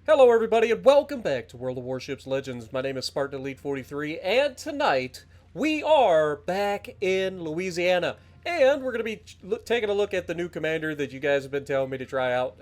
Hello, everybody, and welcome back to World of Warships Legends. My name is Spartan Elite 43, and tonight we are back in Louisiana, and we're going to be taking a look at the new commander that you guys have been telling me to try out.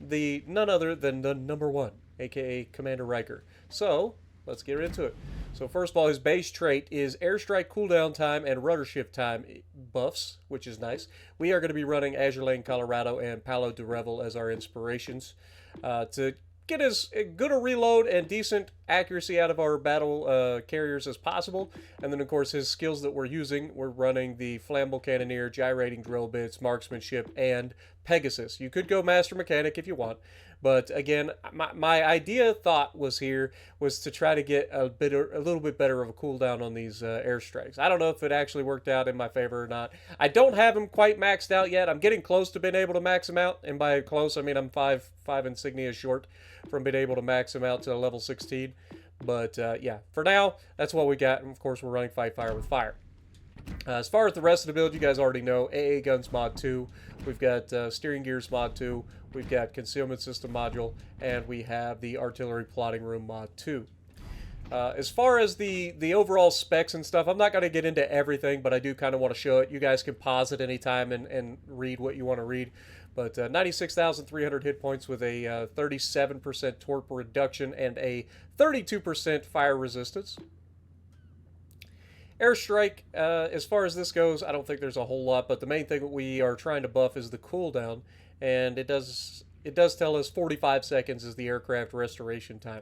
The none other than the number one, aka Commander Riker. So let's get into it. So first of all, his base trait is airstrike cooldown time and rudder shift time buffs, which is nice. We are going to be running Azure Lane, Colorado, and Palo de Revel as our inspirations to get as good a reload and decent accuracy out of our battle carriers as possible. And then, of course, his skills that we're using, we're running the Flammable Cannoneer, Gyrating Drill Bits, Marksmanship, and Pegasus. You could go Master Mechanic if you want. But again, my idea thought was to try to get a little bit better of a cooldown on these airstrikes. I don't know if it actually worked out in my favor or not. I don't have them quite maxed out yet. I'm getting close to being able to max them out, and by close I mean I'm five insignia short from being able to max them out to level 16. But yeah, for now that's what we got. And of course we're running Fight Fire with Fire. As far as the rest of the build, you guys already know AA Guns Mod 2, we've got Steering Gears Mod 2, we've got Concealment System Module, and we have the Artillery Plotting Room Mod 2. As far as the overall specs and stuff, I'm not going to get into everything, but I do kind of want to show it. You guys can pause at any time and read what you want to read. But 96,300 hit points with a 37% torp reduction and a 32% fire resistance. Airstrike, as far as this goes, I don't think there's a whole lot, but the main thing that we are trying to buff is the cooldown, and it does tell us 45 seconds is the aircraft restoration time,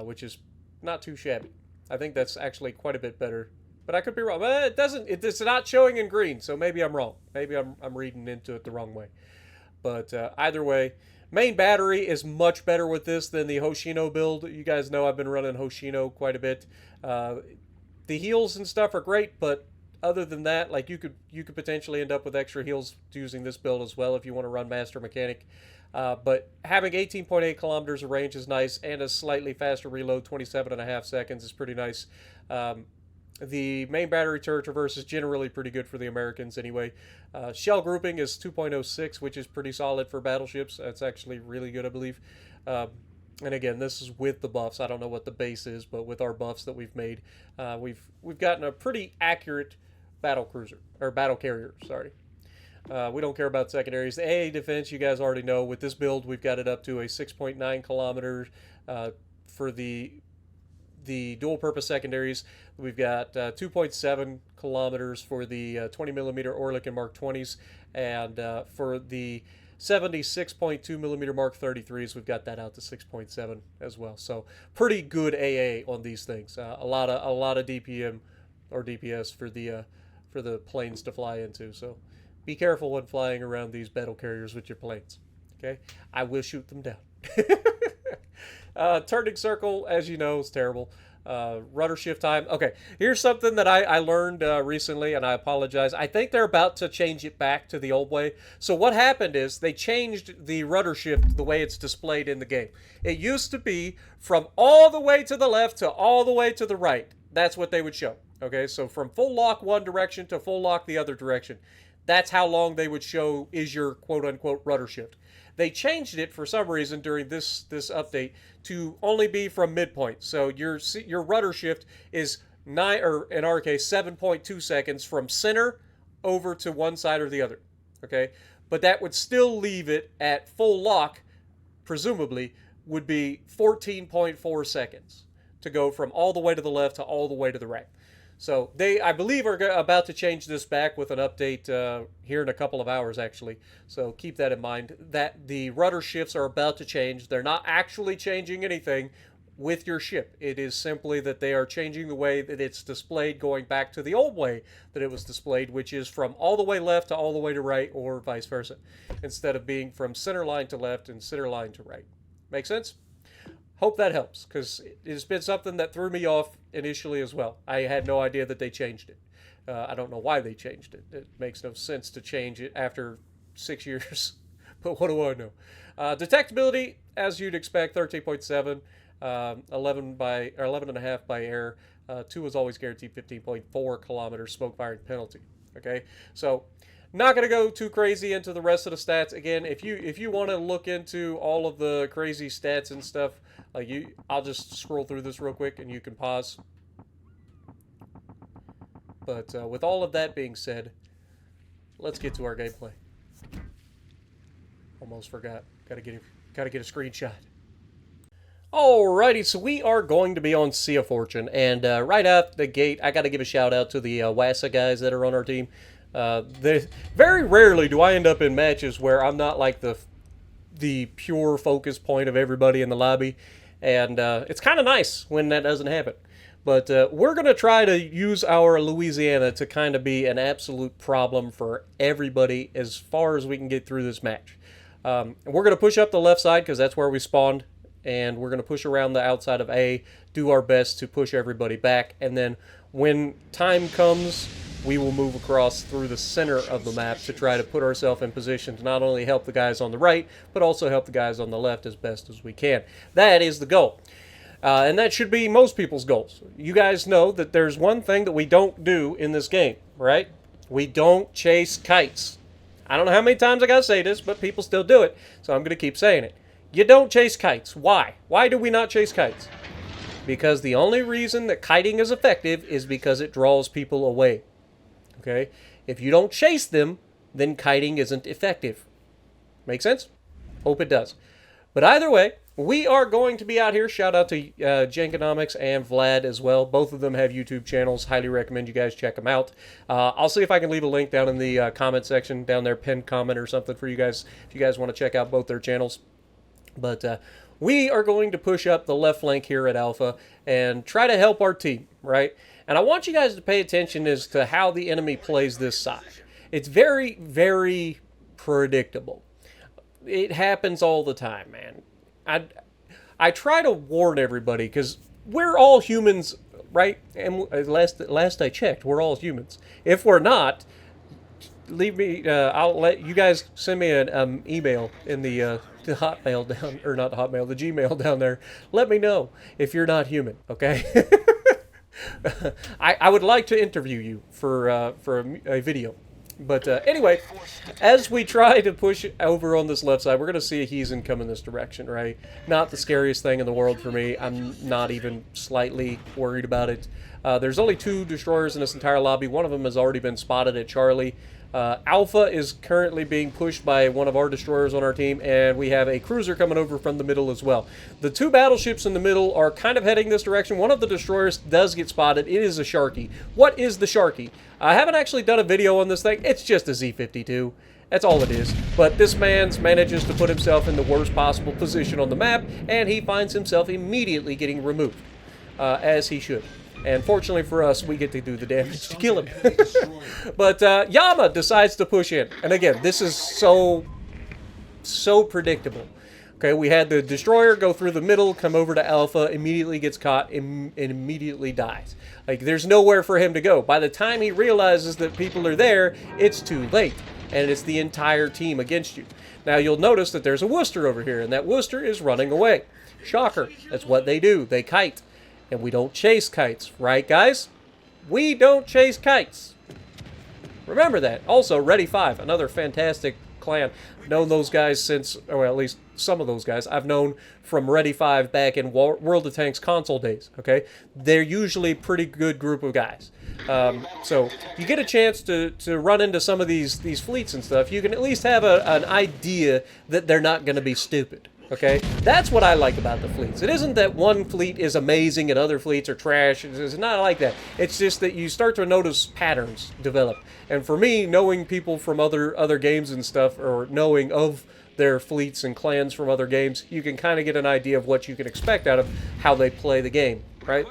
which is not too shabby. I think that's actually quite a bit better, but I could be wrong. It's not showing in green, so maybe I'm wrong. Maybe I'm reading into it the wrong way. But either way, main battery is much better with this than the Hoshino build. You guys know I've been running Hoshino quite a bit. The heals and stuff are great, but other than that, like you could potentially end up with extra heals using this build as well if you want to run Master Mechanic. But having 18.8 kilometers of range is nice, and a slightly faster reload, 27.5 seconds, is pretty nice. The main battery turret traverse is generally pretty good for the Americans anyway. Shell grouping is 2.06, which is pretty solid for battleships. That's actually really good, I believe. And again, this is with the buffs. I don't know what the base is, but with our buffs that we've made, we've gotten a pretty accurate battle cruiser or battle carrier. Sorry, we don't care about secondaries. The AA defense, you guys already know. With this build, we've got it up to a 6.9 kilometers for the dual purpose secondaries. We've got 2.7 kilometers for the 20 millimeter Oerlikon Mark 20s, and for the 76.2 millimeter Mark 33s, we've got that out to 6.7 as well. So pretty good AA on these things. A lot of DPM or DPS for the planes to fly into. So be careful when flying around these battle carriers with your planes. Okay, I will shoot them down. Turning circle, as you know, is terrible. Rudder shift time. Okay, here's something that I learned recently, and I apologize. I think they're about to change it back to the old way. So what happened is they changed the rudder shift the way it's displayed in the game. It used to be from all the way to the left to all the way to the right. That's what they would show. Okay, so from full lock one direction to full lock the other direction. That's how long they would show is your quote-unquote rudder shift. They changed it for some reason during this update to only be from midpoint. So your rudder shift is 9, or in our case 7.2 seconds from center over to one side or the other. Okay, but that would still leave it at full lock. Presumably would be 14.4 seconds to go from all the way to the left to all the way to the right. So they, I believe, are about to change this back with an update here in a couple of hours, actually. So keep that in mind, that the rudder shifts are about to change. They're not actually changing anything with your ship. It is simply that they are changing the way that it's displayed, going back to the old way that it was displayed, which is from all the way left to all the way to right, or vice versa, instead of being from center line to left and center line to right. Make sense? Hope that helps, because it's been something that threw me off initially as well. I had no idea that they changed it. I don't know why they changed it. It makes no sense to change it after 6 years, but what do I know? Detectability, as you'd expect, 13.7, 11.5 by air. 2 is always guaranteed 15.4 kilometers smoke firing penalty. Okay, so Not going to go too crazy into the rest of the stats. Again, if you want to look into all of the crazy stats and stuff, I'll just scroll through this real quick and you can pause. But with all of that being said, let's get to our gameplay. Almost forgot. Gotta get a screenshot. Alrighty, so we are going to be on Sea of Fortune, and right out the gate, I got to give a shout out to the WASA guys that are on our team. Very rarely do I end up in matches where I'm not like the pure focus point of everybody in the lobby, and it's kind of nice when that doesn't happen. But we're going to try to use our Louisiana to kind of be an absolute problem for everybody as far as we can get through this match. We're going to push up the left side because that's where we spawned, and we're going to push around the outside of A, do our best to push everybody back, and then when time comes, we will move across through the center of the map to try to put ourselves in position to not only help the guys on the right, but also help the guys on the left as best as we can. That is the goal. And that should be most people's goals. You guys know that there's one thing that we don't do in this game, right? We don't chase kites. I don't know how many times I gotta say this, but people still do it, so I'm going to keep saying it. You don't chase kites. Why? Why do we not chase kites? Because the only reason that kiting is effective is because it draws people away. Okay? If you don't chase them, then kiting isn't effective. Make sense? Hope it does. But either way, we are going to be out here. Shout out to Jankonomics and Vlad as well. Both of them have YouTube channels. Highly recommend you guys check them out. I'll see if I can leave a link down in the comment section, down there, pinned comment or something for you guys, if you guys want to check out both their channels. But we are going to push up the left flank here at Alpha and try to help our team, right? And I want you guys to pay attention as to how the enemy plays this side. It's very, very predictable. It happens all the time, man. I try to warn everybody because we're all humans, right? And last I checked, we're all humans. If we're not, leave me. I'll let you guys send me an email in the Hotmail down, or not Hotmail, the Gmail down there. Let me know if you're not human, okay? I would like to interview you for a video. But anyway, as we try to push over on this left side, we're going to see a Heathen come in this direction, right? Not the scariest thing in the world for me. I'm not even slightly worried about it. There's only 2 destroyers in this entire lobby. One of them has already been spotted at Charlie. Alpha is currently being pushed by one of our destroyers on our team, and we have a cruiser coming over from the middle as well. The 2 battleships in the middle are kind of heading this direction. One of the destroyers does get spotted. It is a Sharky. What is the Sharky? I haven't actually done a video on this thing. It's just a Z-52. That's all it is. But this man manages to put himself in the worst possible position on the map, and he finds himself immediately getting removed, as he should. And fortunately for us, we get to do the damage to kill him. But Yama decides to push in. And again, this is so predictable. Okay, we had the destroyer go through the middle, come over to Alpha, immediately gets caught, and immediately dies. Like, there's nowhere for him to go. By the time he realizes that people are there, it's too late. And it's the entire team against you. Now, you'll notice that there's a Worcester over here, and that Worcester is running away. Shocker. That's what they do. They kite. And we don't chase kites, right, guys? We don't chase kites. Remember that. Also, Ready 5, another fantastic clan. I've known those guys since, or at least some of those guys, I've known from Ready 5 back in World of Tanks console days, okay? They're usually a pretty good group of guys. So, you get a chance to run into some of these fleets and stuff, you can at least have an idea that they're not going to be stupid. Okay? That's what I like about the fleets. It isn't that one fleet is amazing and other fleets are trash. It's not like that. It's just that you start to notice patterns develop. And for me, knowing people from other games and stuff, or knowing of their fleets and clans from other games, you can kind of get an idea of what you can expect out of how they play the game, right?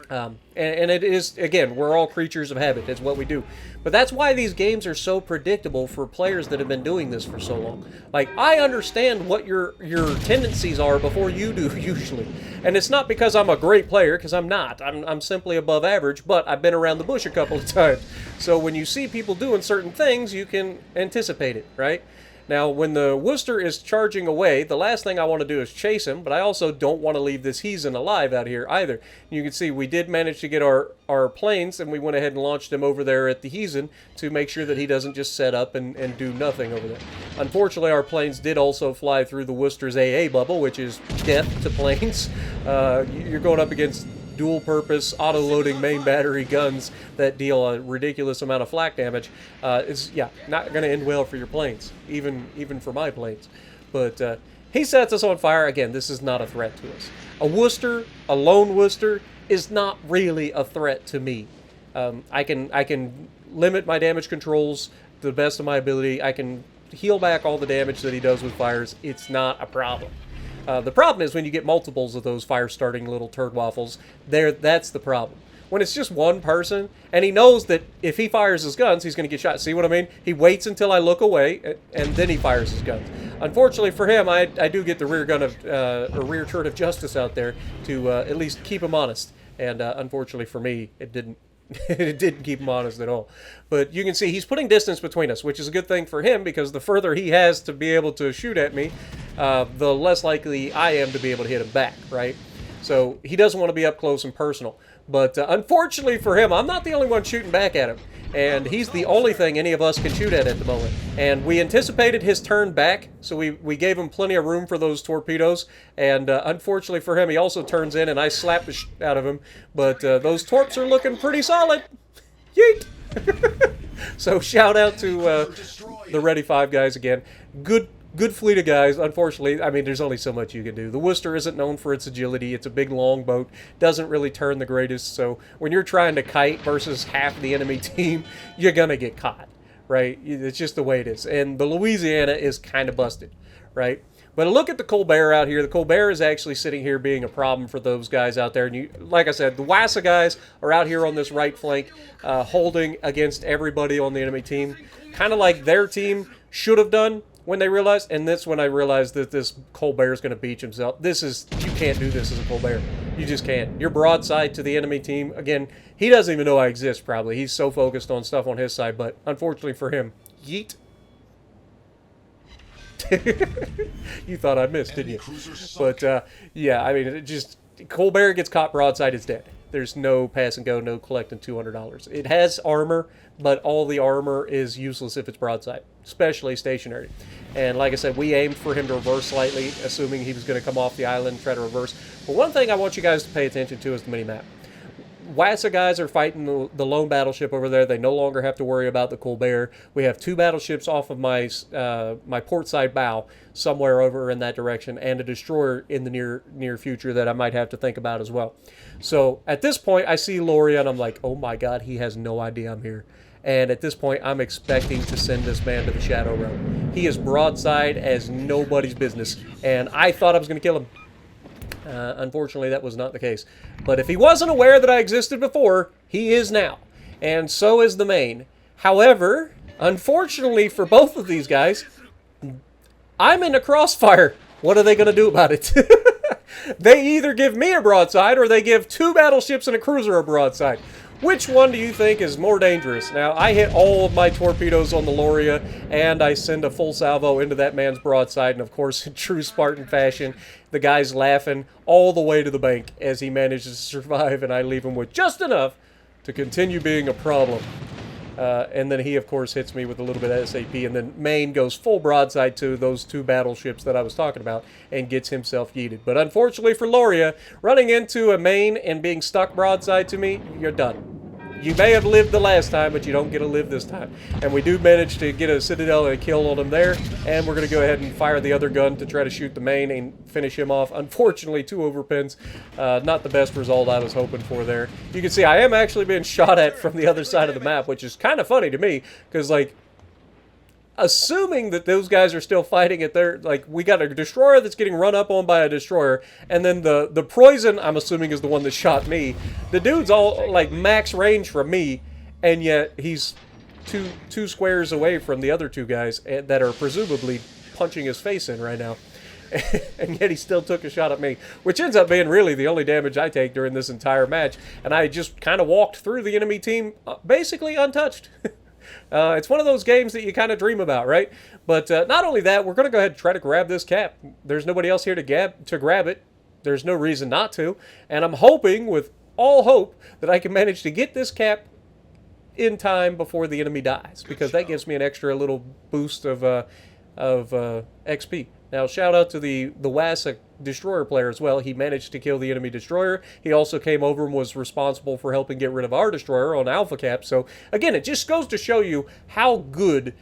And it is, again, we're all creatures of habit. It's what we do. But that's why these games are so predictable for players that have been doing this for so long. Like, I understand what your tendencies are before you do, usually. And it's not because I'm a great player, because I'm not. I'm simply above average, but I've been around the bush a couple of times. So when you see people doing certain things, you can anticipate it, right? Now, when the Worcester is charging away, the last thing I want to do is chase him, but I also don't want to leave this Heathen alive out here either. You can see we did manage to get our planes, and we went ahead and launched him over there at the Heathen to make sure that he doesn't just set up and do nothing over there. Unfortunately, our planes did also fly through the Worcester's AA bubble, which is death to planes. You're going up against dual-purpose, auto-loading main battery guns that deal a ridiculous amount of flak damage. It's, yeah, not going to end well for your planes, even for my planes. But he sets us on fire. Again, this is not a threat to us. A Worcester, a lone Worcester, is not really a threat to me. I can limit my damage controls to the best of my ability. I can heal back all the damage that he does with fires. It's not a problem. The problem is when you get multiples of those fire-starting little turd waffles. That's the problem. When it's just one person, and he knows that if he fires his guns, he's going to get shot. See what I mean? He waits until I look away, and then he fires his guns. Unfortunately for him, I do get the rear gun of or rear turret of justice out there to at least keep him honest. And unfortunately for me, it didn't. It didn't keep him honest at all. But you can see he's putting distance between us, which is a good thing for him, because the further he has to be able to shoot at me, the less likely I am to be able to hit him back, right? So he doesn't want to be up close and personal. But unfortunately for him, I'm not the only one shooting back at him. And he's the only thing any of us can shoot at the moment. And we anticipated his turn back, so we gave him plenty of room for those torpedoes. And unfortunately for him, he also turns in, and I slap the shit out of him. But those torps are looking pretty solid. Yeet! So shout out to the Ready 5 guys again. Good fleet of guys. Unfortunately, I mean, there's only so much you can do. The Worcester isn't known for its agility. It's a big, long boat. Doesn't really turn the greatest. So when you're trying to kite versus half the enemy team, you're going to get caught, right? It's just the way it is. And the Louisiana is kind of busted, right? But look at the Colbert out here. The Colbert is actually sitting here being a problem for those guys out there. And you, like I said, the Wassa guys are out here on this right flank holding against everybody on the enemy team. Kind of like their team should have done when they realized, and that's when I realized that this Colbert is going to beach himself. You can't do this as a Colbert. You just can't. You're broadside to the enemy team. Again, he doesn't even know I exist, probably. He's so focused on stuff on his side, but unfortunately for him, yeet. You thought I missed, didn't you? But, yeah, I mean, Colbert gets caught broadside, it's dead. There's no pass and go, no collecting $200. It has armor, but all the armor is useless if it's broadside, especially stationary. And like I said, we aimed for him to reverse slightly, assuming he was going to come off the island and try to reverse. But one thing I want you guys to pay attention to is the mini-map. Wassa guys are fighting the lone battleship over there. They no longer have to worry about the Colbert. We have two battleships off of my my port side bow somewhere over in that direction, and a destroyer in the near future that I might have to think about as well. So at this point, I see Loria, and I'm like, oh my god, he has no idea I'm here. And at this point, I'm expecting to send this man to the Shadow Realm. He is broadside as nobody's business, and I thought I was going to kill him. Unfortunately, that was not the case. But if he wasn't aware that I existed before, he is now. And so is the main. However, unfortunately for both of these guys, I'm in a crossfire. What are they going to do about it? They either give me a broadside or they give two battleships and a cruiser a broadside. Which one do you think is more dangerous? Now, I hit all of my torpedoes on the Loria, and I send a full salvo into that man's broadside, and of course, in true Spartan fashion, the guy's laughing all the way to the bank as he manages to survive, and I leave him with just enough to continue being a problem. And then he, of course, hits me with a little bit of SAP, and then Maine goes full broadside to those two battleships that I was talking about and gets himself yeeted. But unfortunately for Loria, running into a Maine and being stuck broadside to me, you're done. You may have lived the last time, but you don't get to live this time. And we do manage to get a Citadel and a kill on him there, and we're going to go ahead and fire the other gun to try to shoot the Maine and finish him off. Unfortunately, 2 overpins. Not the best result I was hoping for there. You can see I am actually being shot at from the other side of the map, which is kind of funny to me, because, like, assuming that those guys are still fighting at their, like, we got a destroyer that's getting run up on by a destroyer, and then the poison, I'm assuming, is the one that shot me. The dude's all, like, max range from me, and yet he's two squares away from the other two guys that are presumably punching his face in right now. And yet he still took a shot at me, which ends up being really the only damage I take during this entire match, and I just kind of walked through the enemy team basically untouched. It's one of those games that you kind of dream about, right? But not only that, we're going to go ahead and try to grab this cap. There's nobody else here to grab it. There's no reason not to. And I'm hoping, with all hope, that I can manage to get this cap in time before the enemy dies, because that gives me an extra little boost of XP. Now, shout out to the Wassac destroyer player as well. He managed to kill the enemy destroyer. He also came over and was responsible for helping get rid of our destroyer on Alpha Cap. So again, it just goes to show you how good,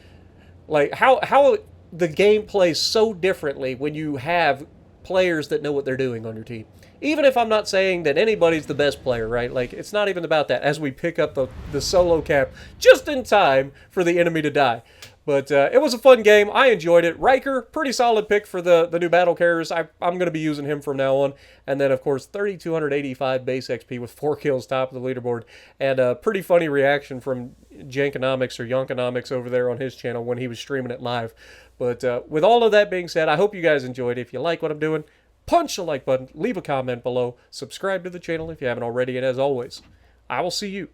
like how the game plays so differently when you have players that know what they're doing on your team. Even if I'm not saying that anybody's the best player, right? Like, it's not even about that, as we pick up the solo cap just in time for the enemy to die. But it was a fun game. I enjoyed it. Riker, pretty solid pick for the new battle carriers. I'm going to be using him from now on. And then, of course, 3,285 base XP with 4 kills, top of the leaderboard. And a pretty funny reaction from Jankonomics or Yonkonomics over there on his channel when he was streaming it live. But with all of that being said, I hope you guys enjoyed. If you like what I'm doing, punch the like button, leave a comment below, subscribe to the channel if you haven't already, and as always, I will see you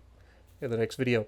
in the next video.